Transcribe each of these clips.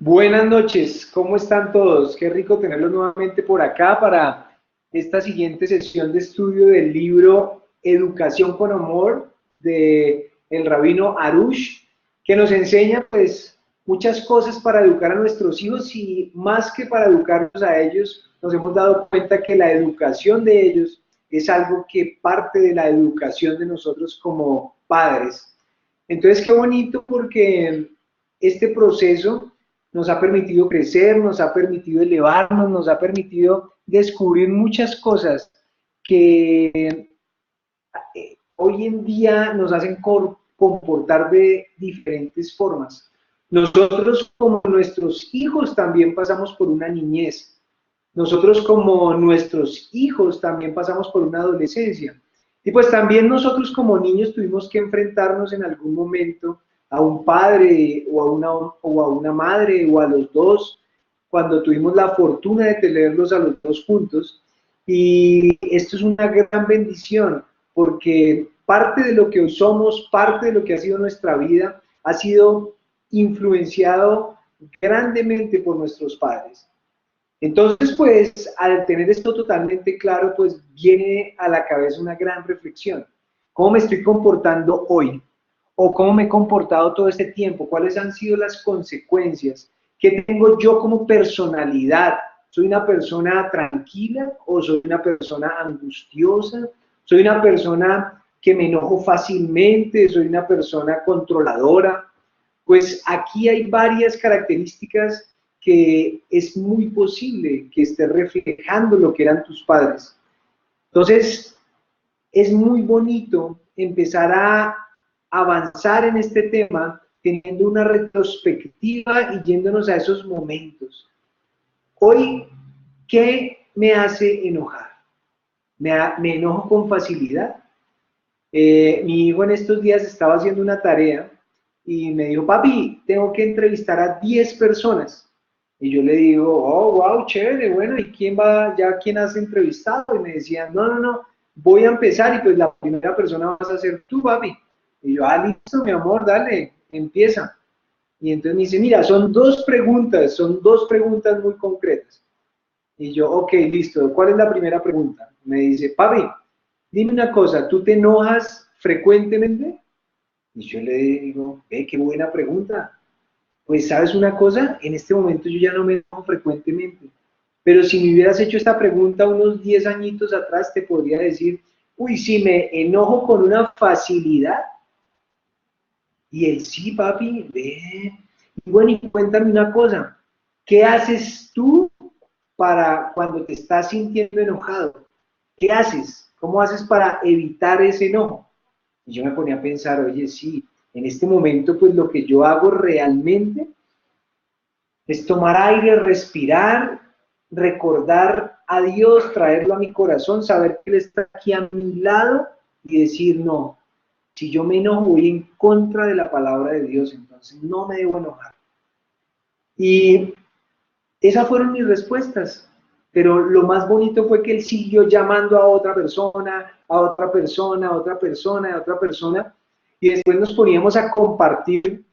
Buenas noches, ¿cómo están todos? Qué rico tenerlos nuevamente por acá para esta siguiente sesión de estudio del libro Educación con Amor de el rabino Arush, que nos enseña pues muchas cosas para educar a nuestros hijos y más que para educarlos a ellos, nos hemos dado cuenta que la educación de ellos es algo que parte de la educación de nosotros como padres. Entonces, qué bonito porque este proceso nos ha permitido crecer, nos ha permitido elevarnos, nos ha permitido descubrir muchas cosas que hoy en día nos hacen comportar de diferentes formas. Nosotros como nuestros hijos también pasamos por una niñez. Nosotros como nuestros hijos también pasamos por una adolescencia. Y pues también nosotros como niños tuvimos que enfrentarnos en algún momento a un padre o a una madre o a los dos, cuando tuvimos la fortuna de tenerlos a los dos juntos. Y esto es una gran bendición, porque parte de lo que hoy somos, parte de lo que ha sido nuestra vida, ha sido influenciado grandemente por nuestros padres. Entonces, pues, al tener esto totalmente claro, pues viene a la cabeza una gran reflexión. ¿Cómo me estoy comportando hoy? ¿O cómo me he comportado todo este tiempo? ¿Cuáles han sido las consecuencias? ¿Qué tengo yo como personalidad? ¿Soy una persona tranquila o soy una persona angustiosa? ¿Soy una persona que me enojo fácilmente? ¿Soy una persona controladora? Pues aquí hay varias características que es muy posible que esté reflejando lo que eran tus padres. Entonces, es muy bonito empezar a avanzar en este tema teniendo una retrospectiva y yéndonos a esos momentos. Hoy, ¿qué me hace enojar? Me enojo con facilidad. Mi hijo en estos días estaba haciendo una tarea y me dijo, papi, tengo que entrevistar a 10 personas. Y yo le digo, oh, wow, chévere, bueno, ¿y quién va, ya quién has entrevistado? Y me decían, no, no, no, voy a empezar y pues la primera persona vas a ser tú, papi. Y yo, listo, mi amor, dale, empieza. Y entonces me dice, mira, son dos preguntas muy concretas. Y yo, ok, listo, ¿cuál es la primera pregunta? Me dice, papi, dime una cosa, ¿tú te enojas frecuentemente? Y yo le digo, qué buena pregunta. Pues, ¿sabes una cosa? En este momento yo ya no me enojo frecuentemente. Pero si me hubieras hecho esta pregunta unos 10 añitos atrás, te podría decir, uy, sí, me enojo con una facilidad. Y él, sí, papi, ve. Y bueno, y cuéntame una cosa, ¿qué haces tú para cuando te estás sintiendo enojado? ¿Qué haces? ¿Cómo haces para evitar ese enojo? Y yo me ponía a pensar, oye, sí, en este momento pues lo que yo hago realmente es tomar aire, respirar, recordar a Dios, traerlo a mi corazón, saber que Él está aquí a mi lado y decir, no, si yo me enojo voy en contra de la palabra de Dios, entonces no me debo enojar. Y esas fueron mis respuestas. Pero lo más bonito fue que él siguió llamando a otra persona, a otra persona, a otra persona, a otra persona, y después nos poníamos a compartir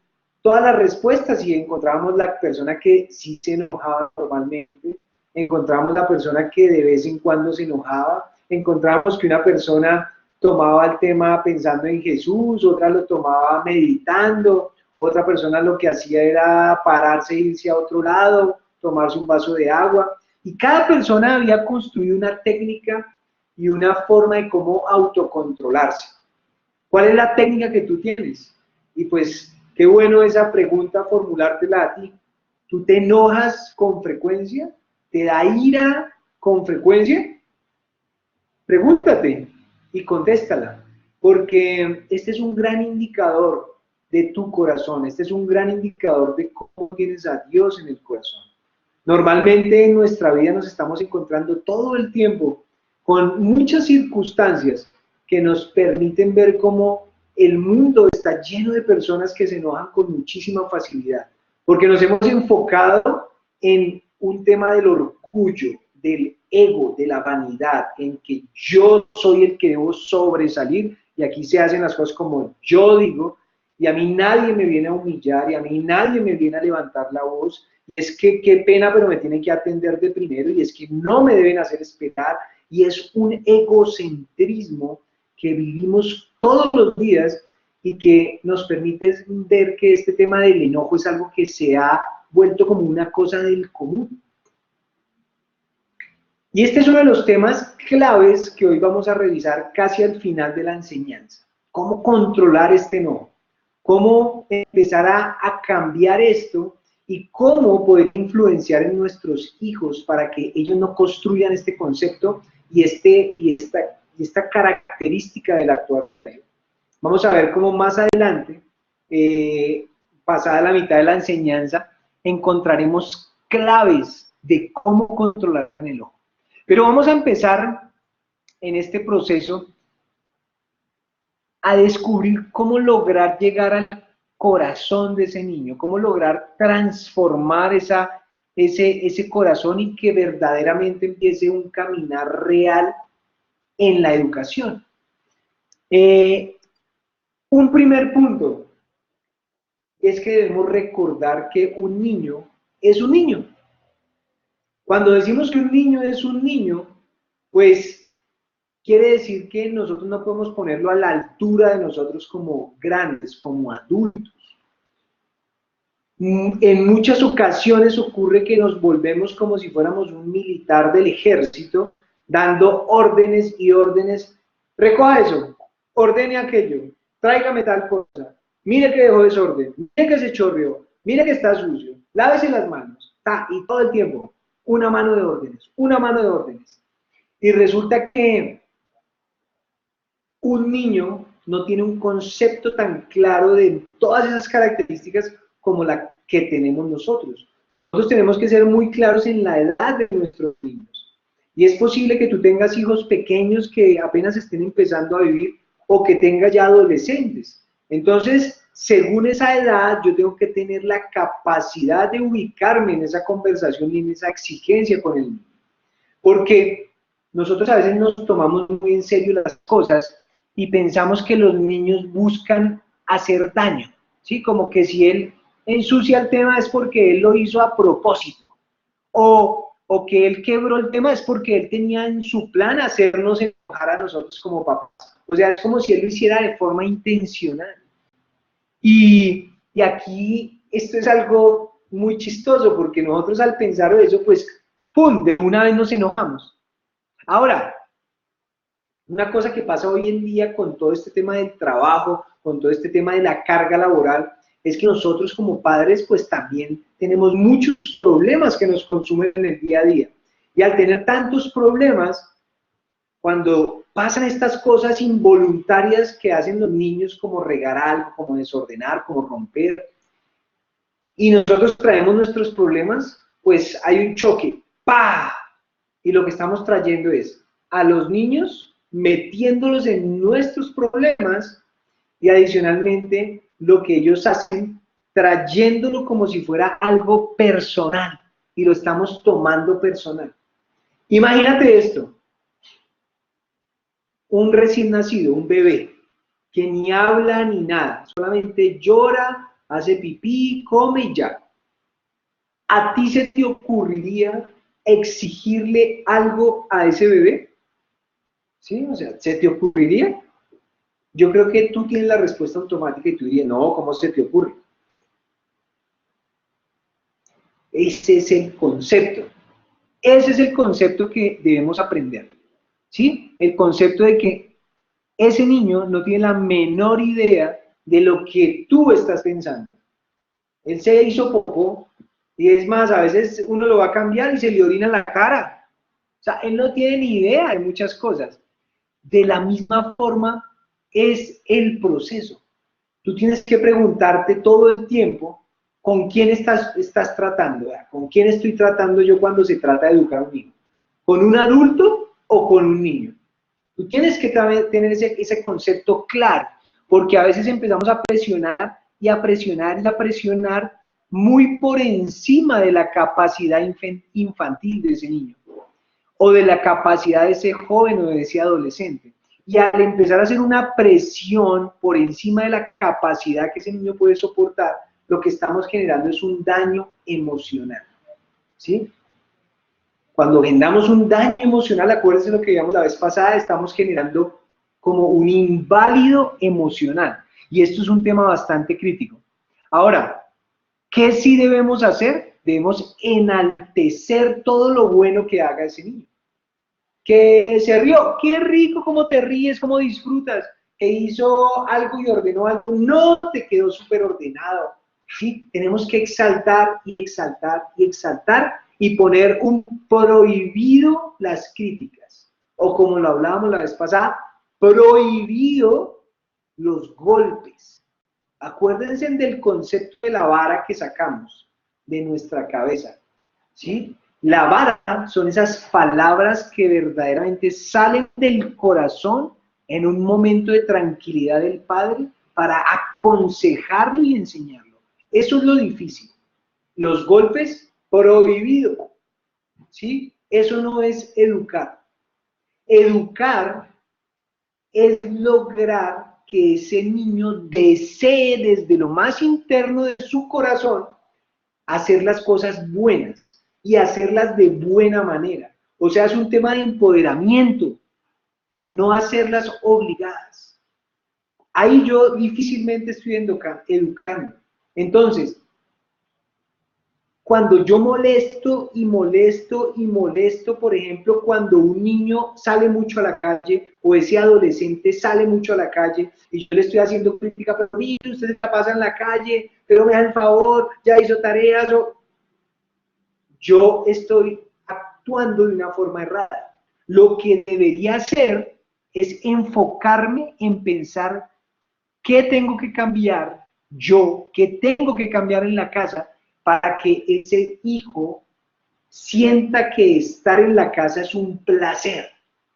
todas las respuestas y encontrábamos la persona que sí se enojaba normalmente, encontrábamos la persona que de vez en cuando se enojaba, encontrábamos que una persona tomaba el tema pensando en Jesús, otra lo tomaba meditando, otra persona lo que hacía era pararse e irse a otro lado, tomarse un vaso de agua, y cada persona había construido una técnica y una forma de cómo autocontrolarse. ¿Cuál es la técnica que tú tienes? Y pues qué bueno esa pregunta formulártela a ti. ¿Tú te enojas con frecuencia? ¿Te da ira con frecuencia? Pregúntate y contéstala, porque este es un gran indicador de tu corazón, este es un gran indicador de cómo tienes a Dios en el corazón. Normalmente en nuestra vida nos estamos encontrando todo el tiempo con muchas circunstancias que nos permiten ver cómo el mundo está lleno de personas que se enojan con muchísima facilidad, porque nos hemos enfocado en un tema del orgullo, del ego, de la vanidad, en que yo soy el que debo sobresalir y aquí se hacen las cosas como yo digo y a mí nadie me viene a humillar y a mí nadie me viene a levantar la voz es que qué pena, pero me tienen que atender de primero, y es que no me deben hacer esperar, y es un egocentrismo que vivimos todos los días y que nos permite ver que este tema del enojo es algo que se ha vuelto como una cosa del común. Y este es uno de los temas claves que hoy vamos a revisar casi al final de la enseñanza. Cómo controlar este enojo, cómo empezar a cambiar esto y cómo poder influenciar en nuestros hijos para que ellos no construyan este concepto y esta característica del actuar. Vamos a ver cómo más adelante, pasada la mitad de la enseñanza, encontraremos claves de cómo controlar el enojo. Pero vamos a empezar en este proceso a descubrir cómo lograr llegar al corazón de ese niño, cómo lograr transformar ese corazón y que verdaderamente empiece un caminar real en la educación. Un primer punto es que debemos recordar que un niño es un niño. Cuando decimos que un niño es un niño, pues quiere decir que nosotros no podemos ponerlo a la altura de nosotros como grandes, como adultos. En muchas ocasiones ocurre que nos volvemos como si fuéramos un militar del ejército, dando órdenes y órdenes. Recoja eso, ordene aquello, tráigame tal cosa, mire que dejó desorden, mire que se chorreó, mire que está sucio, lávese las manos, y todo el tiempo, una mano de órdenes, una mano de órdenes. Y resulta que un niño no tiene un concepto tan claro de todas esas características como la que tenemos nosotros. Nosotros tenemos que ser muy claros en la edad de nuestros niños. Y es posible que tú tengas hijos pequeños que apenas estén empezando a vivir o que tengas ya adolescentes. Entonces, según esa edad, yo tengo que tener la capacidad de ubicarme en esa conversación y en esa exigencia con el niño. Porque nosotros a veces nos tomamos muy en serio las cosas y pensamos que los niños buscan hacer daño, ¿sí? Como que si él ensucia el tema es porque él lo hizo a propósito, o que él quebró el tema es porque él tenía en su plan hacernos enojar a nosotros como papás. O sea, es como si él lo hiciera de forma intencional. Y aquí esto es algo muy chistoso, porque nosotros al pensar eso, pues, ¡pum!, de una vez nos enojamos. Ahora, una cosa que pasa hoy en día con todo este tema del trabajo, con todo este tema de la carga laboral, es que nosotros como padres pues también tenemos muchos problemas que nos consumen en el día a día. Y al tener tantos problemas, cuando pasan estas cosas involuntarias que hacen los niños, como regar algo, como desordenar, como romper, y nosotros traemos nuestros problemas, pues hay un choque, ¡pah! Y lo que estamos trayendo es a los niños metiéndolos en nuestros problemas y adicionalmente lo que ellos hacen, trayéndolo como si fuera algo personal y lo estamos tomando personal. Imagínate esto, un recién nacido, un bebé, que ni habla ni nada, solamente llora, hace pipí, come y ya. ¿A ti se te ocurriría exigirle algo a ese bebé? ¿Sí? O sea, ¿se te ocurriría? Yo creo que tú tienes la respuesta automática y tú dirías, no, ¿cómo se te ocurre? Ese es el concepto. Ese es el concepto que debemos aprender. ¿Sí? El concepto de que ese niño no tiene la menor idea de lo que tú estás pensando. Él se hizo popó, y es más, a veces uno lo va a cambiar y se le orina la cara. O sea, él no tiene ni idea de muchas cosas. De la misma forma es el proceso. Tú tienes que preguntarte todo el tiempo con quién estás tratando, ¿verdad? ¿Con quién estoy tratando yo cuando se trata de educar a un niño? ¿Con un adulto o con un niño? Tú tienes que tener ese concepto claro, porque a veces empezamos a presionar y a presionar y a presionar muy por encima de la capacidad infantil de ese niño, o de la capacidad de ese joven o de ese adolescente. Y al empezar a hacer una presión por encima de la capacidad que ese niño puede soportar, lo que estamos generando es un daño emocional. ¿sí? Cuando generamos un daño emocional, acuérdense lo que vimos la vez pasada, estamos generando como un inválido emocional. Y esto es un tema bastante crítico. Ahora, ¿qué sí debemos hacer? Debemos enaltecer todo lo bueno que haga ese niño. Que se rió, qué rico cómo te ríes, cómo disfrutas, que hizo algo y ordenó algo, no te quedó súper ordenado, ¿sí? Tenemos que exaltar y exaltar y exaltar y poner un prohibido las críticas, o como lo hablábamos la vez pasada, prohibido los golpes. Acuérdense del concepto de la vara que sacamos de nuestra cabeza, ¿sí? La vara son esas palabras que verdaderamente salen del corazón en un momento de tranquilidad del Padre para aconsejarlo y enseñarlo. Eso es lo difícil. Los golpes, prohibido, ¿sí? Eso no es educar. Educar es lograr que ese niño desee desde lo más interno de su corazón hacer las cosas buenas y hacerlas de buena manera. O sea, es un tema de empoderamiento, no hacerlas obligadas. Ahí yo difícilmente estoy educando. Entonces, cuando yo molesto y molesto y molesto, por ejemplo, cuando un niño sale mucho a la calle o ese adolescente sale mucho a la calle y yo le estoy haciendo crítica, pero mire, usted se la pasa en la calle, pero me da el favor, ya hizo tareas, o yo estoy actuando de una forma errada. Lo que debería hacer es enfocarme en pensar qué tengo que cambiar yo, qué tengo que cambiar en la casa para que ese hijo sienta que estar en la casa es un placer.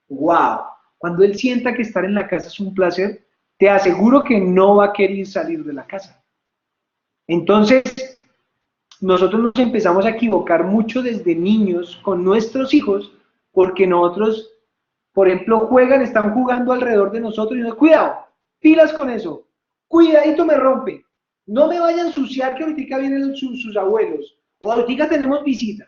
¡Wow! Cuando él sienta que estar en la casa es un placer, te aseguro que no va a querer salir de la casa. Entonces, nosotros nos empezamos a equivocar mucho desde niños con nuestros hijos, porque nosotros, por ejemplo, están jugando alrededor de nosotros y nos cuidado, pilas con eso, cuidadito me rompe, no me vayan a ensuciar que ahorita vienen sus abuelos, o ahorita tenemos visita.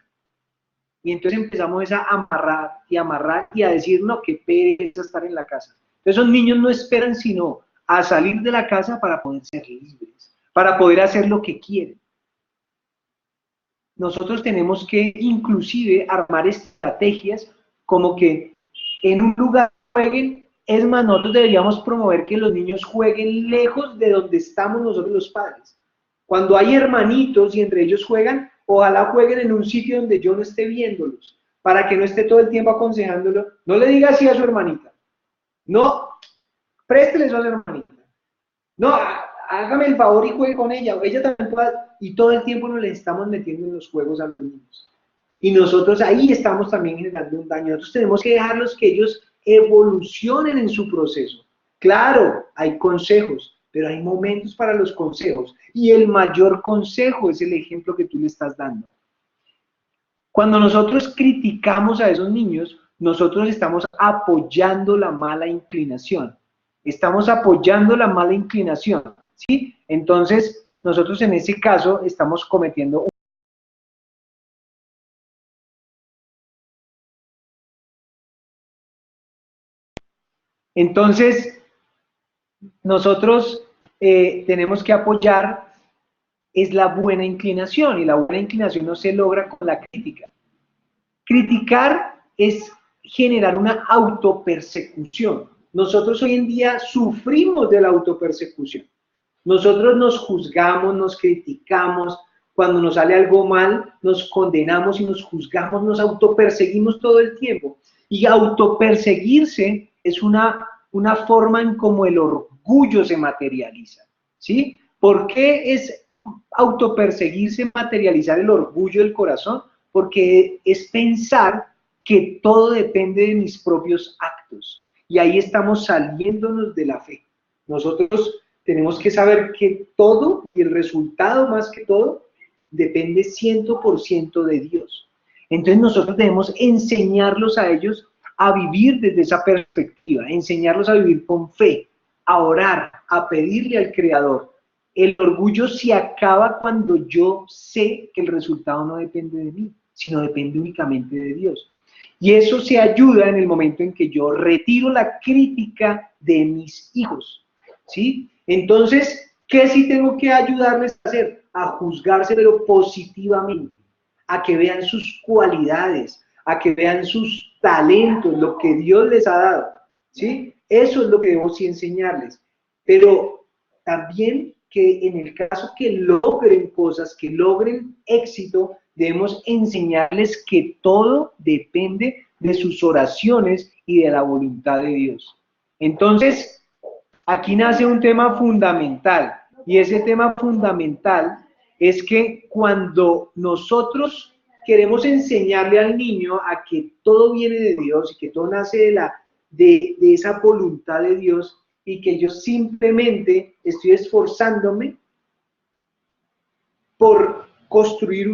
Y entonces empezamos a amarrar y a decir, no, qué pereza estar en la casa. Entonces esos niños no esperan sino a salir de la casa para poder ser libres, para poder hacer lo que quieren. Nosotros tenemos que inclusive armar estrategias como que en un lugar jueguen, es más, nosotros deberíamos promover que los niños jueguen lejos de donde estamos nosotros los padres. Cuando hay hermanitos y entre ellos juegan, ojalá jueguen en un sitio donde yo no esté viéndolos, para que no esté todo el tiempo aconsejándolo. No le diga así a su hermanita. No, préstele eso a la hermanita. No, hágame el favor y juegue con ella, o ella también puede, y todo el tiempo nos le estamos metiendo en los juegos a los niños. Y nosotros ahí estamos también generando un daño. Nosotros tenemos que dejarlos que ellos evolucionen en su proceso. Claro, hay consejos, pero hay momentos para los consejos. Y el mayor consejo es el ejemplo que tú le estás dando. Cuando nosotros criticamos a esos niños, nosotros estamos apoyando la mala inclinación. Estamos apoyando la mala inclinación, ¿sí? Entonces, nosotros en ese caso estamos cometiendo un... Entonces, nosotros tenemos que apoyar es la buena inclinación, y la buena inclinación no se logra con la crítica. Criticar es generar una autopersecución. Nosotros hoy en día sufrimos de la autopersecución. Nosotros nos juzgamos, nos criticamos, cuando nos sale algo mal, nos condenamos y nos juzgamos, nos autoperseguimos todo el tiempo. Y autoperseguirse es una forma en cómo el orgullo se materializa, ¿sí? ¿Por qué es autoperseguirse, materializar el orgullo del corazón? Porque es pensar que todo depende de mis propios actos. Y ahí estamos saliéndonos de la fe. Nosotros tenemos que saber que todo, y el resultado más que todo, depende 100% de Dios. Entonces nosotros debemos enseñarlos a ellos a vivir desde esa perspectiva, enseñarlos a vivir con fe, a orar, a pedirle al Creador. El orgullo se acaba cuando yo sé que el resultado no depende de mí. sino depende únicamente de Dios. Y eso se ayuda en el momento en que yo retiro la crítica de mis hijos, ¿sí? Entonces, ¿qué sí tengo que ayudarles a hacer? A juzgarse, pero positivamente, a que vean sus cualidades, a que vean sus talentos, lo que Dios les ha dado, ¿sí? Eso es lo que debemos sí enseñarles. Pero también que en el caso que logren cosas, que logren éxito, debemos enseñarles que todo depende de sus oraciones y de la voluntad de Dios. Entonces, aquí nace un tema fundamental, y ese tema fundamental es que cuando nosotros queremos enseñarle al niño a que todo viene de Dios y que todo nace de esa voluntad de Dios, y que yo simplemente estoy esforzándome por construir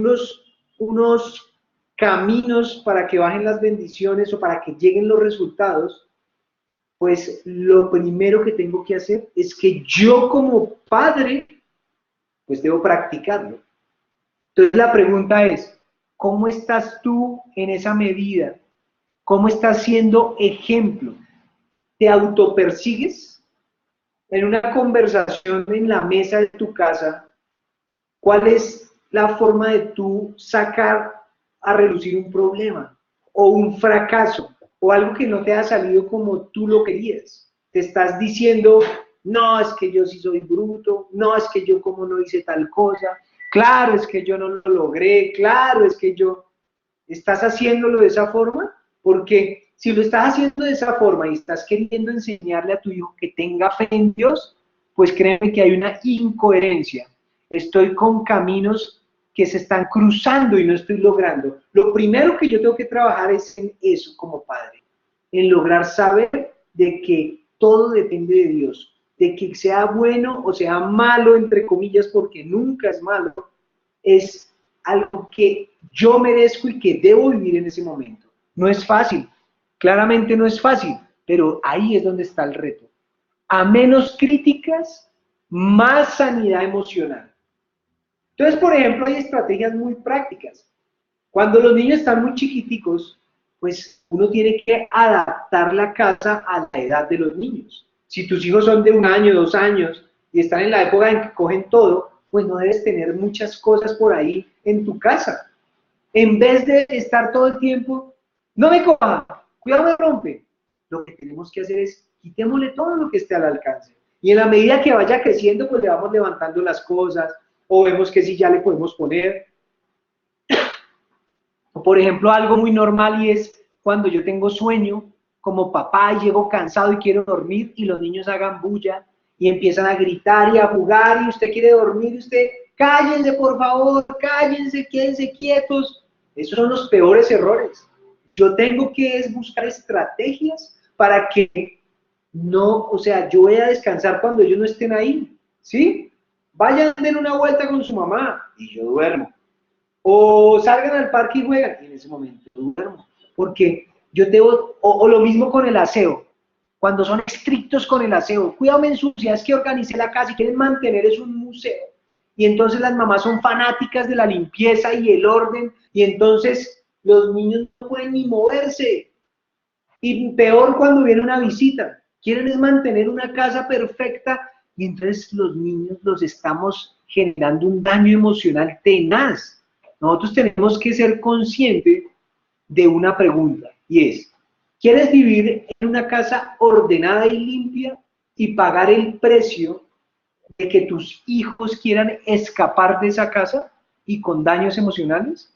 unos caminos para que bajen las bendiciones o para que lleguen los resultados, pues lo primero que tengo que hacer es que yo como padre, pues debo practicarlo. Entonces la pregunta es, ¿cómo estás tú en esa medida? ¿Cómo estás siendo ejemplo? ¿Te autopersigues? En una conversación en la mesa de tu casa, ¿cuál es la forma de tú sacar a relucir un problema o un fracaso o algo que no te ha salido como tú lo querías? Te estás diciendo, no, es que yo sí soy bruto, no, es que yo como no hice tal cosa, claro, es que yo no lo logré, claro, es que yo... ¿Estás haciéndolo de esa forma? Porque si lo estás haciendo de esa forma y estás queriendo enseñarle a tu hijo que tenga fe en Dios, pues créeme que hay una incoherencia. Estoy con caminos que se están cruzando y no estoy logrando. Lo primero que yo tengo que trabajar es en eso como padre, en lograr saber de que todo depende de Dios, de que sea bueno o sea malo, entre comillas, porque nunca es malo, es algo que yo merezco y que debo vivir en ese momento. No es fácil, claramente no es fácil, pero ahí es donde está el reto. A menos críticas, más sanidad emocional. Entonces, por ejemplo, hay estrategias muy prácticas. Cuando los niños están muy chiquiticos, pues uno tiene que adaptar la casa a la edad de los niños. Si tus hijos son de 1 año, 2 años y están en la época en que cogen todo, pues no debes tener muchas cosas por ahí en tu casa. En vez de estar todo el tiempo, no me coja, cuidado me rompe. Lo que tenemos que hacer es quitémosle todo lo que esté al alcance. Y en la medida que vaya creciendo, pues le vamos levantando las cosas, o vemos que sí ya le podemos poner. O por ejemplo, algo muy normal y es cuando yo tengo sueño, como papá, y llego cansado y quiero dormir, y los niños hagan bulla y empiezan a gritar y a jugar, y usted quiere dormir, y usted, cállense por favor, cállense, quédense quietos. Esos son los peores errores. Yo tengo que buscar estrategias para que no, o sea, yo voy a descansar cuando ellos no estén ahí, ¿sí? Vayan, den una vuelta con su mamá y yo duermo. O salgan al parque y juegan, y en ese momento duermo. Porque yo tengo, o lo mismo con el aseo, cuando son estrictos con el aseo, cuidado me ensucia, es que organicé la casa y quieren mantener es un museo. Y entonces las mamás son fanáticas de la limpieza y el orden, y entonces los niños no pueden ni moverse. Y peor cuando viene una visita, quieren es mantener una casa perfecta, y entonces los niños los estamos generando un daño emocional tenaz. Nosotros tenemos que ser conscientes de una pregunta, y es, ¿quieres vivir en una casa ordenada y limpia y pagar el precio de que tus hijos quieran escapar de esa casa y con daños emocionales?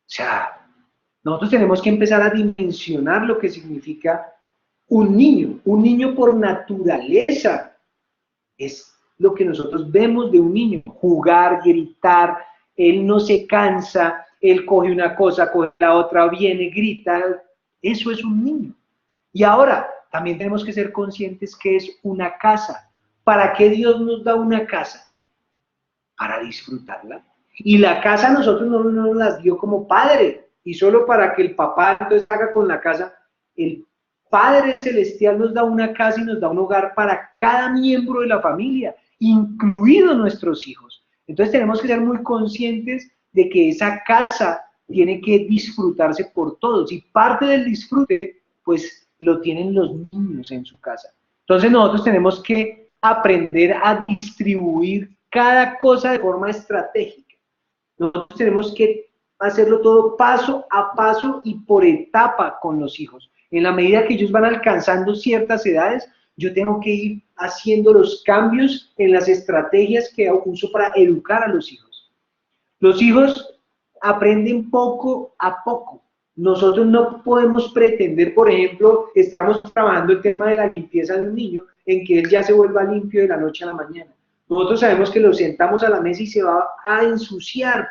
O sea, nosotros tenemos que empezar a dimensionar lo que significa un niño. Un niño por naturaleza es lo que nosotros vemos de un niño. Jugar, gritar, él no se cansa, él coge una cosa, coge la otra, viene, grita. Eso es un niño. Y ahora, también tenemos que ser conscientes que es una casa. ¿Para qué Dios nos da una casa? Para disfrutarla. Y la casa nosotros no nos las dio como padre, y solo para que el papá entonces haga con la casa. El Padre Celestial nos da una casa y nos da un hogar para cada miembro de la familia, incluidos nuestros hijos. Entonces tenemos que ser muy conscientes de que esa casa tiene que disfrutarse por todos, y parte del disfrute, pues, lo tienen los niños en su casa. Entonces nosotros tenemos que aprender a distribuir cada cosa de forma estratégica. Nosotros tenemos que hacerlo todo paso a paso y por etapa con los hijos. En la medida que ellos van alcanzando ciertas edades, yo tengo que ir haciendo los cambios en las estrategias que uso para educar a los hijos. Los hijos aprenden poco a poco. Nosotros no podemos pretender, por ejemplo, estamos trabajando el tema de la limpieza de un niño, en que él ya se vuelva limpio de la noche a la mañana. Nosotros sabemos que lo sentamos a la mesa y se va a ensuciar.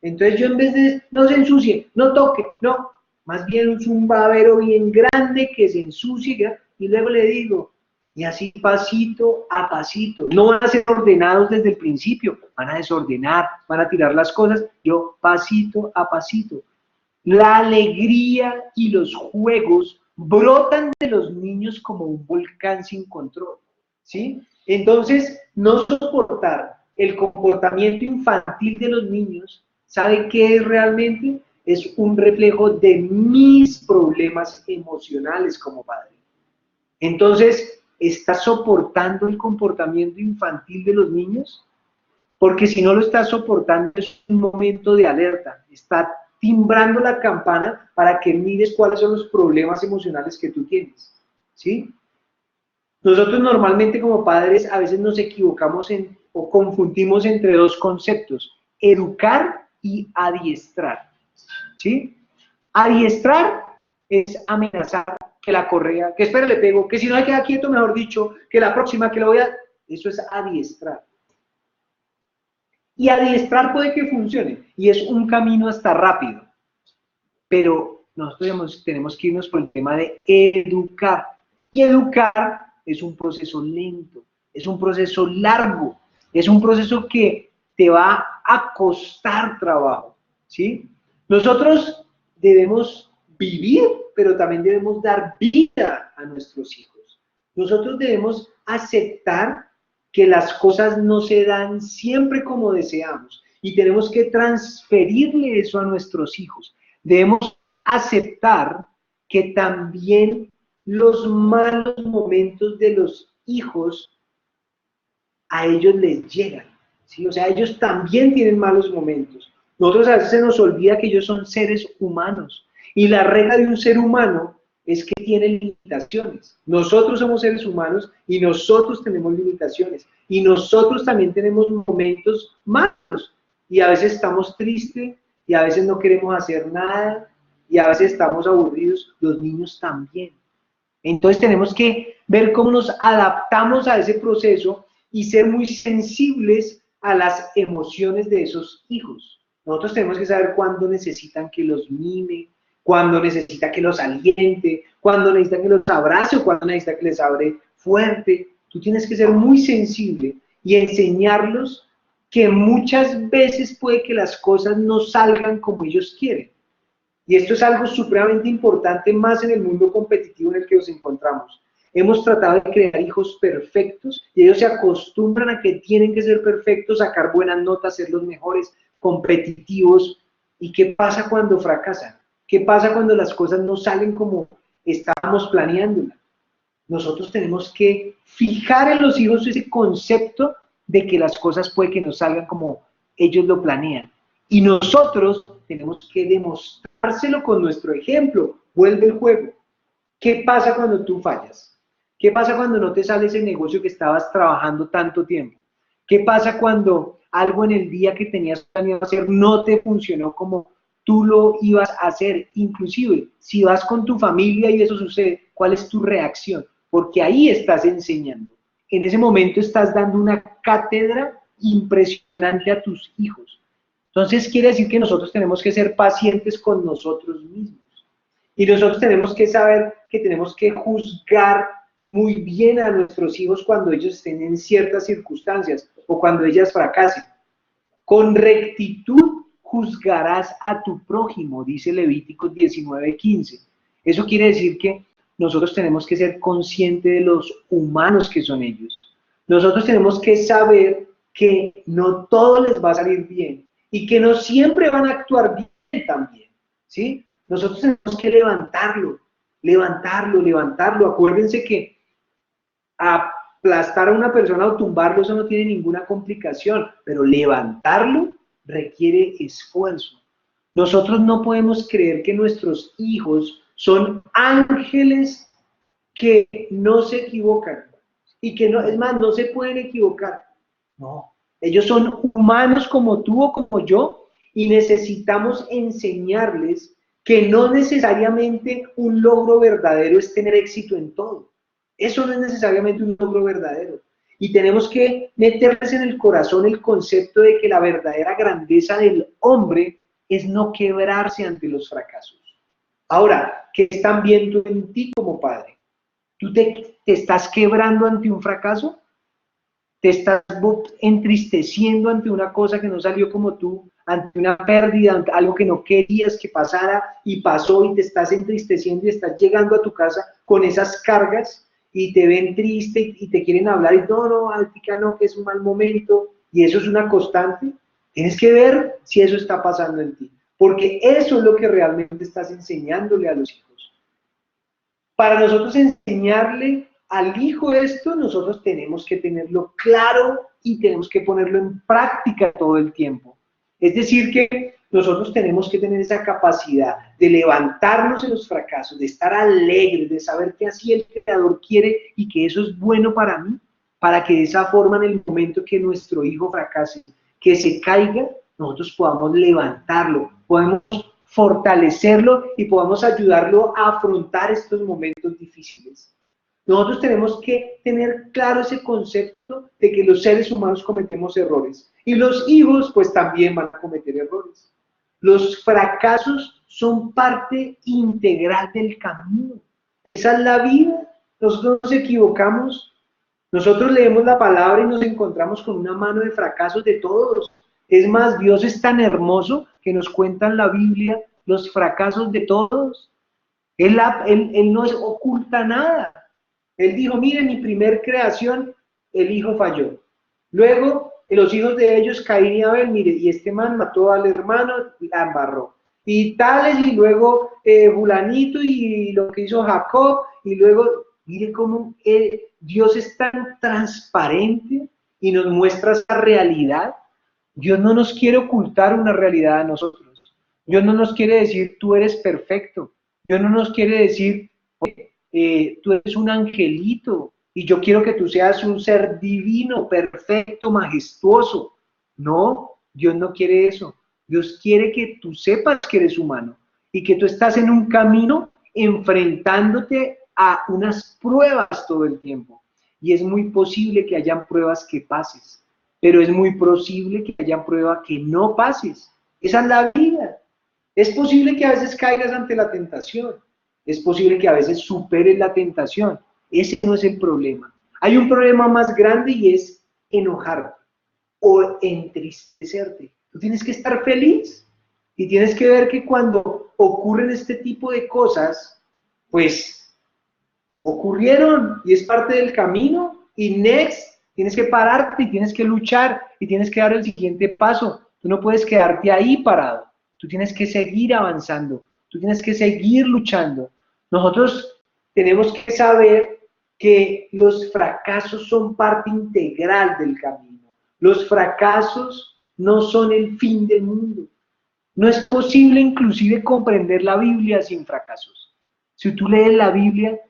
Entonces yo, en vez de no se ensucie, no toque, no, más bien un babero bien grande que se ensucie, y luego le digo, y así pasito a pasito. No van a ser ordenados desde el principio, van a desordenar, van a tirar las cosas, yo pasito a pasito. La alegría y los juegos brotan de los niños como un volcán sin control, ¿sí? Entonces, no soportar el comportamiento infantil de los niños, ¿sabe qué es realmente? Es un reflejo de mis problemas emocionales como padre. Entonces, ¿estás soportando el comportamiento infantil de los niños? Porque si no lo estás soportando, es un momento de alerta. Está timbrando la campana para que mires cuáles son los problemas emocionales que tú tienes, ¿sí? Nosotros normalmente como padres a veces nos equivocamos o confundimos entre dos conceptos, educar y adiestrar, ¿sí? Adiestrar es amenazar, que la correa, que espera le pego, que si no se queda quieto, mejor dicho, que la próxima que lo voy a... Eso es adiestrar. Y adiestrar puede que funcione, y es un camino hasta rápido, pero nosotros tenemos que irnos por el tema de educar. Y educar es un proceso lento, es un proceso largo, es un proceso que te va a costar trabajo, ¿sí? Nosotros debemos vivir, pero también debemos dar vida a nuestros hijos. Nosotros debemos aceptar que las cosas no se dan siempre como deseamos y tenemos que transferirle eso a nuestros hijos. Debemos aceptar que también los malos momentos de los hijos a ellos les llegan, ¿sí? O sea, ellos también tienen malos momentos. Nosotros a veces se nos olvida que ellos son seres humanos y la regla de un ser humano es que tiene limitaciones. Nosotros somos seres humanos y nosotros tenemos limitaciones y nosotros también tenemos momentos malos y a veces estamos tristes y a veces no queremos hacer nada y a veces estamos aburridos. Los niños también. Entonces tenemos que ver cómo nos adaptamos a ese proceso y ser muy sensibles a las emociones de esos hijos. Nosotros tenemos que saber cuándo necesitan que los mime, cuándo necesita que los aliente, cuándo necesita que los abrace o cuándo necesita que les abre fuerte. Tú tienes que ser muy sensible y enseñarlos que muchas veces puede que las cosas no salgan como ellos quieren. Y esto es algo supremamente importante más en el mundo competitivo en el que nos encontramos. Hemos tratado de crear hijos perfectos y ellos se acostumbran a que tienen que ser perfectos, sacar buenas notas, ser los mejores, competitivos. ¿Y qué pasa cuando fracasan? ¿Qué pasa cuando las cosas no salen como estábamos planeándolas? Nosotros tenemos que fijar en los hijos ese concepto de que las cosas puede que no salgan como ellos lo planean. Y nosotros tenemos que demostrárselo con nuestro ejemplo. Vuelve el juego. ¿Qué pasa cuando tú fallas? ¿Qué pasa cuando no te sale ese negocio que estabas trabajando tanto tiempo? ¿Qué pasa cuando algo en el día que tenías planeado hacer no te funcionó como tú lo ibas a hacer? Inclusive, si vas con tu familia y eso sucede, ¿cuál es tu reacción? Porque ahí estás enseñando. En ese momento estás dando una cátedra impresionante a tus hijos. Entonces quiere decir que nosotros tenemos que ser pacientes con nosotros mismos. Y nosotros tenemos que saber que tenemos que juzgar muy bien a nuestros hijos cuando ellos estén en ciertas circunstancias o cuando ellas fracasen. Con rectitud juzgarás a tu prójimo, dice Levíticos 19:15. Eso quiere decir que nosotros tenemos que ser conscientes de los humanos que son ellos. Nosotros tenemos que saber que no todo les va a salir bien y que no siempre van a actuar bien también, ¿sí? Nosotros tenemos que levantarlo, levantarlo, levantarlo. Acuérdense que aplastar a una persona o tumbarlo, eso no tiene ninguna complicación, pero levantarlo requiere esfuerzo. Nosotros no podemos creer que nuestros hijos son ángeles que no se equivocan y que no, es más, no se pueden equivocar. No, ellos son humanos como tú o como yo y necesitamos enseñarles que no necesariamente un logro verdadero es tener éxito en todo. Eso no es necesariamente un logro verdadero. Y tenemos que meterles en el corazón el concepto de que la verdadera grandeza del hombre es no quebrarse ante los fracasos. Ahora, ¿qué están viendo en ti como padre? ¿Tú te estás quebrando ante un fracaso? ¿Te estás entristeciendo ante una cosa que no salió como tú, ante una pérdida, ante algo que no querías que pasara y pasó y te estás entristeciendo y estás llegando a tu casa con esas cargas y te ven triste y te quieren hablar y no, Altica, no, que es un mal momento y eso es una constante? Tienes que ver si eso está pasando en ti, porque eso es lo que realmente estás enseñándole a los hijos. Para nosotros enseñarle al hijo esto, nosotros tenemos que tenerlo claro y tenemos que ponerlo en práctica todo el tiempo. Es decir, que nosotros tenemos que tener esa capacidad de levantarnos en los fracasos, de estar alegres, de saber que así el Creador quiere y que eso es bueno para mí, para que de esa forma en el momento que nuestro hijo fracase, que se caiga, nosotros podamos levantarlo, podemos fortalecerlo y podamos ayudarlo a afrontar estos momentos difíciles. Nosotros tenemos que tener claro ese concepto de que los seres humanos cometemos errores y los hijos pues también van a cometer errores. Los fracasos son parte integral del camino. Esa es la vida. Nosotros nos equivocamos, nosotros leemos la palabra y nos encontramos con una mano de fracasos de todos. Es más, Dios es tan hermoso que nos cuenta en la Biblia los fracasos de todos. Él no oculta nada. Él dijo, mire, mi primer creación, el hijo falló. Luego, los hijos de ellos, Caín y Abel, mire, y este man mató al hermano, la embarró. Y tales, y luego Fulanito, y lo que hizo Jacob, y luego, mire cómo Dios es tan transparente y nos muestra esa realidad. Dios no nos quiere ocultar una realidad a nosotros. Dios no nos quiere decir, tú eres perfecto. Dios no nos quiere decir, tú eres un angelito y yo quiero que tú seas un ser divino, perfecto, majestuoso. No, Dios no quiere eso. Dios quiere que tú sepas que eres humano y que tú estás en un camino enfrentándote a unas pruebas todo el tiempo. Y es muy posible que hayan pruebas que pases, pero es muy posible que haya pruebas que no pases. Esa es la vida. Es posible que a veces caigas ante la tentación. Es posible que a veces superes la tentación. Ese no es el problema. Hay un problema más grande y es enojarte o entristecerte. Tú tienes que estar feliz y tienes que ver que cuando ocurren este tipo de cosas, pues ocurrieron y es parte del camino y next, tienes que pararte y tienes que luchar y tienes que dar el siguiente paso. Tú no puedes quedarte ahí parado. Tú tienes que seguir avanzando. Tú tienes que seguir luchando. Nosotros tenemos que saber que los fracasos son parte integral del camino. Los fracasos no son el fin del mundo. No es posible inclusive comprender la Biblia sin fracasos. Si tú lees la Biblia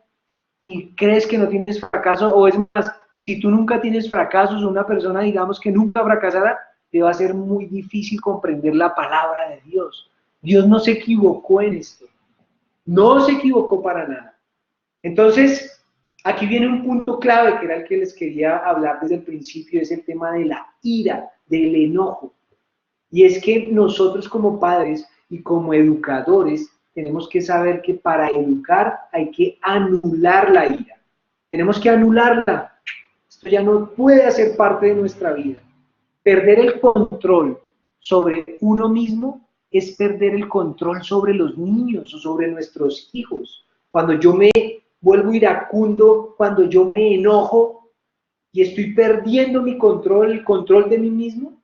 y crees que no tienes fracasos, o es más, si tú nunca tienes fracasos, una persona digamos que nunca fracasará, te va a ser muy difícil comprender la palabra de Dios. Dios no se equivocó en esto. No se equivocó para nada. Entonces, aquí viene un punto clave que era el que les quería hablar desde el principio, es el tema de la ira, del enojo. Y es que nosotros como padres y como educadores tenemos que saber que para educar hay que anular la ira. Tenemos que anularla. Esto ya no puede hacer parte de nuestra vida. Perder el control sobre uno mismo es perder el control sobre los niños o sobre nuestros hijos. Cuando yo me vuelvo iracundo, cuando yo me enojo y estoy perdiendo mi control, el control de mí mismo,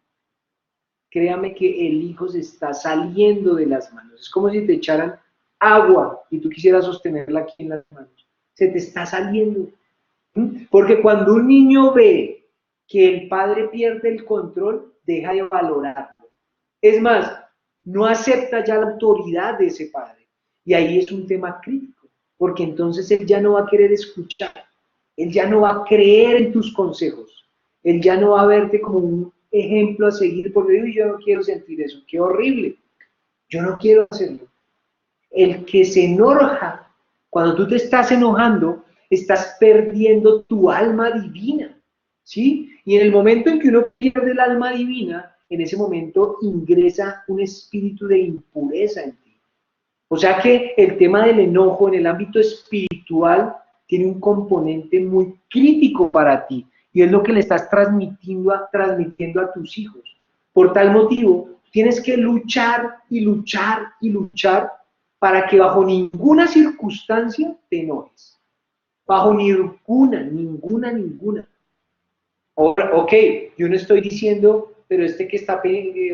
créame que el hijo se está saliendo de las manos. Es como si te echaran agua y tú quisieras sostenerla aquí en las manos. Se te está saliendo. Porque cuando un niño ve que el padre pierde el control, deja de valorarlo. Es más, no acepta ya la autoridad de ese padre. Y ahí es un tema crítico, porque entonces él ya no va a querer escuchar, él ya no va a creer en tus consejos, él ya no va a verte como un ejemplo a seguir, porque digo, yo no quiero sentir eso, qué horrible, yo no quiero hacerlo. El que se enoja, cuando tú te estás enojando, estás perdiendo tu alma divina, ¿sí? Y en el momento en que uno pierde el alma divina, en ese momento ingresa un espíritu de impureza en ti. O sea que el tema del enojo en el ámbito espiritual tiene un componente muy crítico para ti y es lo que le estás transmitiendo a tus hijos. Por tal motivo, tienes que luchar y luchar y luchar para que bajo ninguna circunstancia te enojes. Bajo ninguna. Ahora, ok, yo no estoy diciendo, pero que está,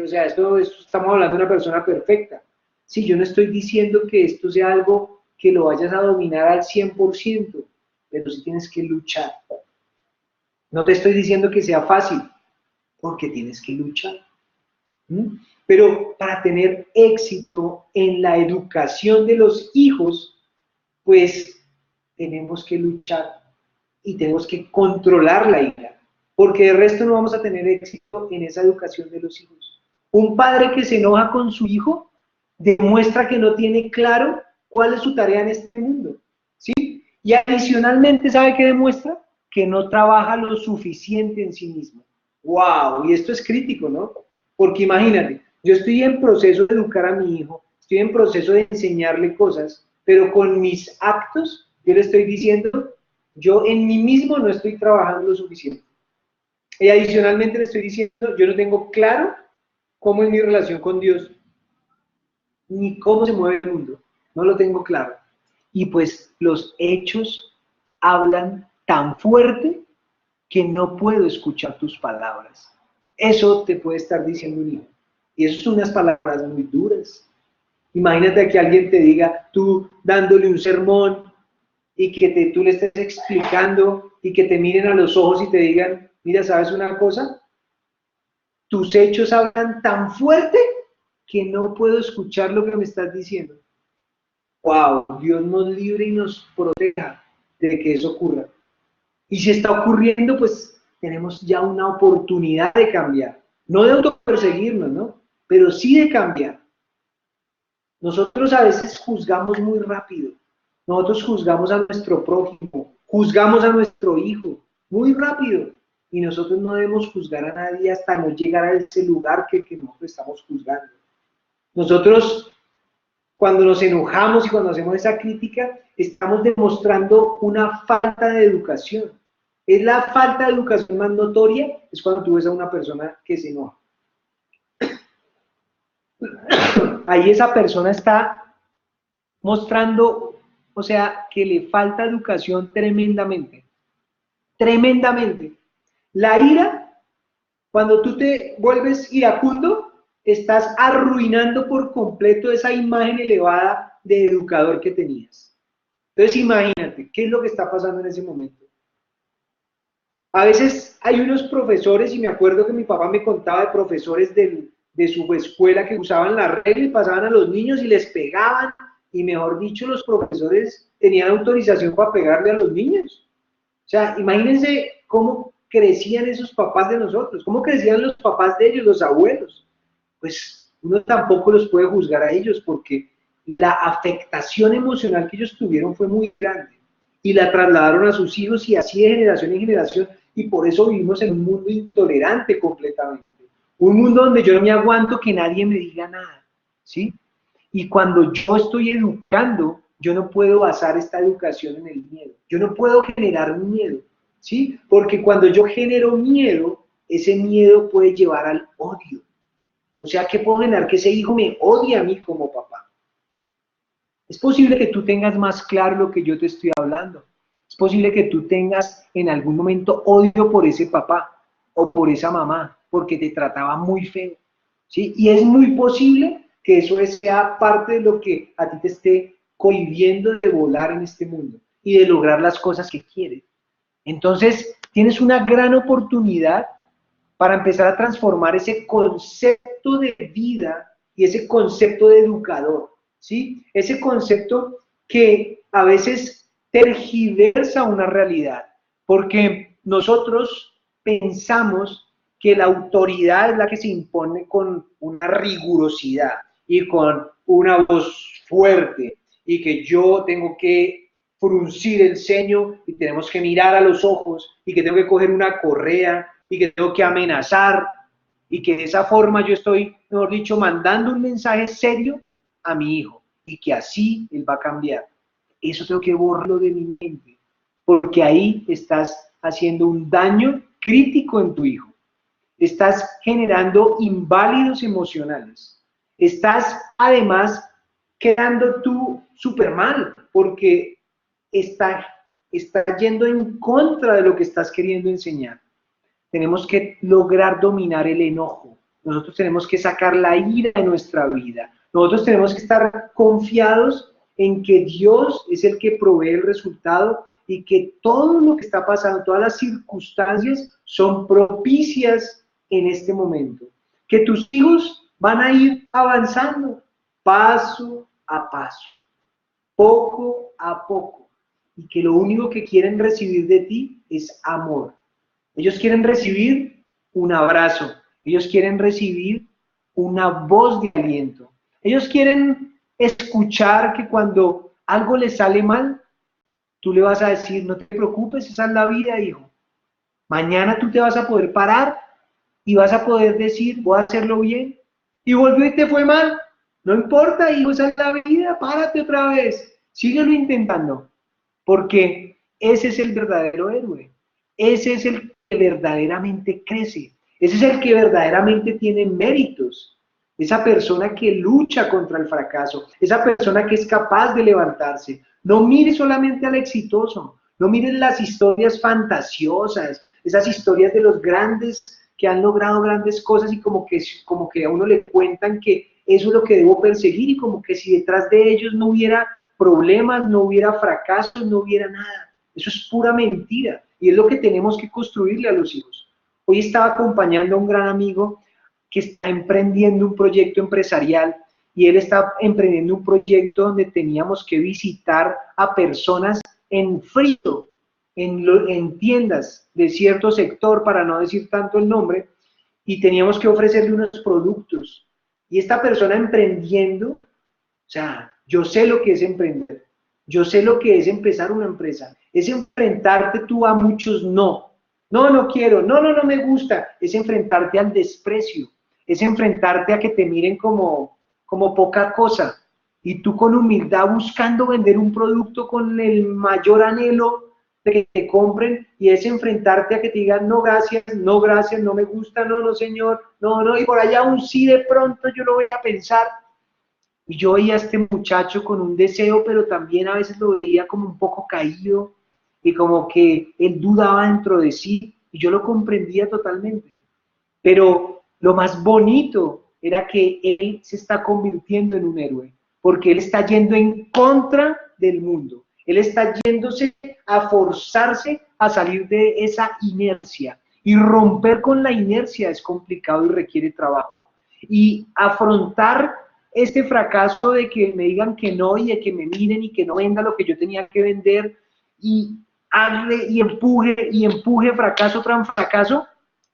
o sea, esto estamos hablando de una persona perfecta. Sí, yo no estoy diciendo que esto sea algo que lo vayas a dominar al 100%, pero sí tienes que luchar. No te estoy diciendo que sea fácil, porque tienes que luchar. ¿Mm? Pero para tener éxito en la educación de los hijos, pues tenemos que luchar y tenemos que controlar la ira, porque de resto no vamos a tener éxito en esa educación de los hijos. Un padre que se enoja con su hijo demuestra que no tiene claro cuál es su tarea en este mundo, ¿sí? Y adicionalmente, ¿sabe qué demuestra? Que no trabaja lo suficiente en sí mismo. ¡Wow! Y esto es crítico, ¿no? Porque imagínate, yo estoy en proceso de educar a mi hijo, estoy en proceso de enseñarle cosas, pero con mis actos yo le estoy diciendo, yo en mí mismo no estoy trabajando lo suficiente. Y adicionalmente le estoy diciendo, yo no tengo claro cómo es mi relación con Dios, ni cómo se mueve el mundo, no lo tengo claro. Y pues los hechos hablan tan fuerte que no puedo escuchar tus palabras. Eso te puede estar diciendo un hijo. Y eso son unas palabras muy duras. Imagínate que alguien te diga, tú dándole un sermón y que tú le estés explicando y que te miren a los ojos y te digan, mira, ¿sabes una cosa? Tus hechos hablan tan fuerte que no puedo escuchar lo que me estás diciendo. ¡Wow! Dios nos libre y nos proteja de que eso ocurra. Y si está ocurriendo, pues tenemos ya una oportunidad de cambiar. No de autoperseguirnos, ¿no? Pero sí de cambiar. Nosotros a veces juzgamos muy rápido. Nosotros juzgamos a nuestro prójimo, juzgamos a nuestro hijo muy rápido. Y nosotros no debemos juzgar a nadie hasta no llegar a ese lugar que nosotros estamos juzgando. Nosotros, cuando nos enojamos y cuando hacemos esa crítica, estamos demostrando una falta de educación. Es la falta de educación más notoria, es cuando tú ves a una persona que se enoja. Ahí esa persona está mostrando, o sea, que le falta educación tremendamente. Tremendamente. La ira, cuando tú te vuelves iracundo, estás arruinando por completo esa imagen elevada de educador que tenías. Entonces imagínate, ¿qué es lo que está pasando en ese momento? A veces hay unos profesores, y me acuerdo que mi papá me contaba de profesores de su escuela que usaban la regla y pasaban a los niños y les pegaban, y mejor dicho, los profesores tenían autorización para pegarle a los niños. O sea, imagínense cómo crecían esos papás de nosotros, cómo crecían los papás de ellos, los abuelos. Pues uno tampoco los puede juzgar a ellos porque la afectación emocional que ellos tuvieron fue muy grande y la trasladaron a sus hijos y así de generación en generación, y por eso vivimos en un mundo intolerante completamente. Un mundo donde yo no me aguanto que nadie me diga nada, ¿sí? Y cuando yo estoy educando, yo no puedo basar esta educación en el miedo. Yo no puedo generar miedo, ¿sí? Porque cuando yo genero miedo, ese miedo puede llevar al odio. O sea, ¿qué puedo generar? Que ese hijo me odie a mí como papá. Es posible que tú tengas más claro lo que yo te estoy hablando. Es posible que tú tengas en algún momento odio por ese papá o por esa mamá, porque te trataba muy feo. ¿sí? Y es muy posible que eso sea parte de lo que a ti te esté cohibiendo de volar en este mundo y de lograr las cosas que quieres. Entonces, tienes una gran oportunidad para empezar a transformar ese concepto de vida y ese concepto de educador, ¿sí? Ese concepto que a veces tergiversa una realidad, porque nosotros pensamos que la autoridad es la que se impone con una rigurosidad y con una voz fuerte, y que yo tengo que fruncir el ceño y tenemos que mirar a los ojos y que tengo que coger una correa y que tengo que amenazar y que de esa forma yo estoy, mejor dicho, mandando un mensaje serio a mi hijo y que así él va a cambiar. Eso tengo que borrarlo de mi mente, porque ahí estás haciendo un daño crítico en tu hijo. Estás generando inválidos emocionales. Estás además quedando tú súper mal, porque está yendo en contra de lo que estás queriendo enseñar. Tenemos que lograr dominar el enojo. Nosotros tenemos que sacar la ira de nuestra vida. Nosotros tenemos que estar confiados en que Dios es el que provee el resultado y que todo lo que está pasando, todas las circunstancias son propicias en este momento. Que tus hijos van a ir avanzando paso a paso, poco a poco, y que lo único que quieren recibir de ti es amor. Ellos quieren recibir un abrazo, ellos quieren recibir una voz de aliento, ellos quieren escuchar que cuando algo les sale mal, tú le vas a decir, no te preocupes, esa es la vida, hijo. Mañana tú te vas a poder parar y vas a poder decir, voy a hacerlo bien. Y volvió y te fue mal. No importa, hijo, esa es la vida, párate otra vez. Síguelo intentando, porque ese es el verdadero héroe. Ese es el que verdaderamente crece. Ese es el que verdaderamente tiene méritos. Esa persona que lucha contra el fracaso, esa persona que es capaz de levantarse. No mire solamente al exitoso, no mires las historias fantasiosas, esas historias de los grandes que han logrado grandes cosas y como que a uno le cuentan que eso es lo que debo perseguir y como que si detrás de ellos no hubiera problemas, no hubiera fracasos, no hubiera nada. Eso es pura mentira y es lo que tenemos que construirle a los hijos. Hoy estaba acompañando a un gran amigo que está emprendiendo un proyecto empresarial y él está emprendiendo un proyecto donde teníamos que visitar a personas en frío, en tiendas de cierto sector, para no decir tanto el nombre, y teníamos que ofrecerle unos productos. Y esta persona emprendiendo, o sea, yo sé lo que es emprender, yo sé lo que es empezar una empresa, es enfrentarte tú a muchos no. No, no quiero, no, no, no me gusta, es enfrentarte al desprecio, es enfrentarte a que te miren como poca cosa, y tú con humildad buscando vender un producto con el mayor anhelo de que te compren, y es enfrentarte a que te digan no gracias, no gracias, no me gusta, no, no señor, no, no, y por allá un sí de pronto yo lo voy a pensar. Y yo veía a este muchacho con un deseo, pero también a veces lo veía como un poco caído y como que él dudaba dentro de sí, y yo lo comprendía totalmente. Pero lo más bonito era que él se está convirtiendo en un héroe, porque él está yendo en contra del mundo. Él está yéndose a forzarse a salir de esa inercia. Y romper con la inercia es complicado y requiere trabajo. Y afrontar este fracaso de que me digan que no y de que me miren y que no venda lo que yo tenía que vender y hazle y empuje fracaso tras fracaso,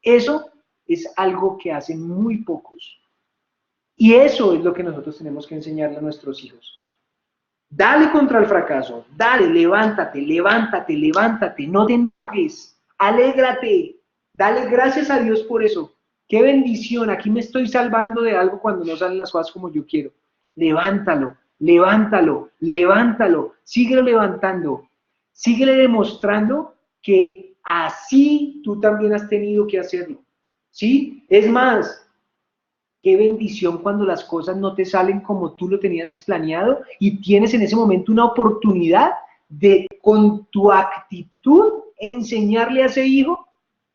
eso es algo que hacen muy pocos. Y eso es lo que nosotros tenemos que enseñarle a nuestros hijos. Dale contra el fracaso, dale, levántate, levántate, levántate, no te enojes, alégrate, dale gracias a Dios por eso. Qué bendición, aquí me estoy salvando de algo cuando no salen las cosas como yo quiero. Levántalo, levántalo, levántalo, síguelo levantando, síguele demostrando que así tú también has tenido que hacerlo. ¿Sí? Es más, qué bendición cuando las cosas no te salen como tú lo tenías planeado y tienes en ese momento una oportunidad de, con tu actitud, enseñarle a ese hijo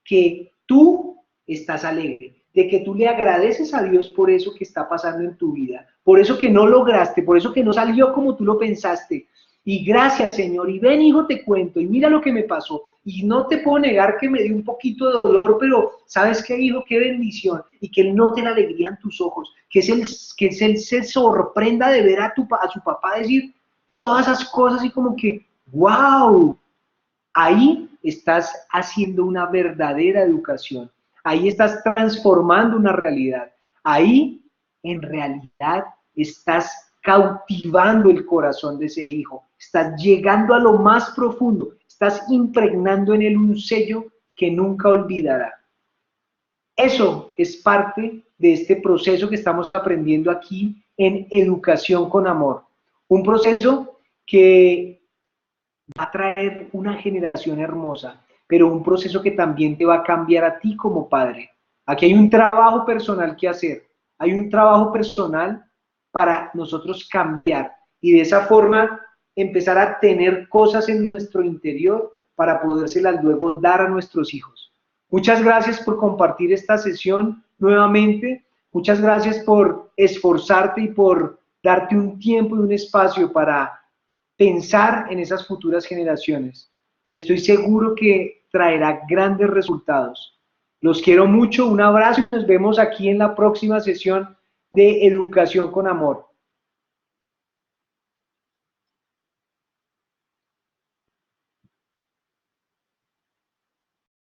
que tú estás alegre, de que tú le agradeces a Dios por eso que está pasando en tu vida, por eso que no lograste, por eso que no salió como tú lo pensaste. Y gracias, Señor, y ven, hijo, te cuento, y mira lo que me pasó. Y no te puedo negar que me dio un poquito de dolor, pero ¿sabes qué, hijo? Qué bendición. Y que Él note la alegría en tus ojos, que Él se sorprenda de ver a su papá decir todas esas cosas y como que, wow, ahí estás haciendo una verdadera educación. Ahí estás transformando una realidad. Ahí, en realidad, estás cautivando el corazón de ese hijo. Estás llegando a lo más profundo. Estás impregnando en él un sello que nunca olvidará. Eso es parte de este proceso que estamos aprendiendo aquí en Educación con Amor. Un proceso que va a traer una generación hermosa, pero un proceso que también te va a cambiar a ti como padre. Aquí hay un trabajo personal que hacer, hay un trabajo personal para nosotros cambiar y de esa forma empezar a tener cosas en nuestro interior para podérselas luego dar a nuestros hijos. Muchas gracias por compartir esta sesión nuevamente, muchas gracias por esforzarte y por darte un tiempo y un espacio para pensar en esas futuras generaciones. Estoy seguro que traerá grandes resultados. Los quiero mucho, un abrazo y nos vemos aquí en la próxima sesión de Educación con Amor.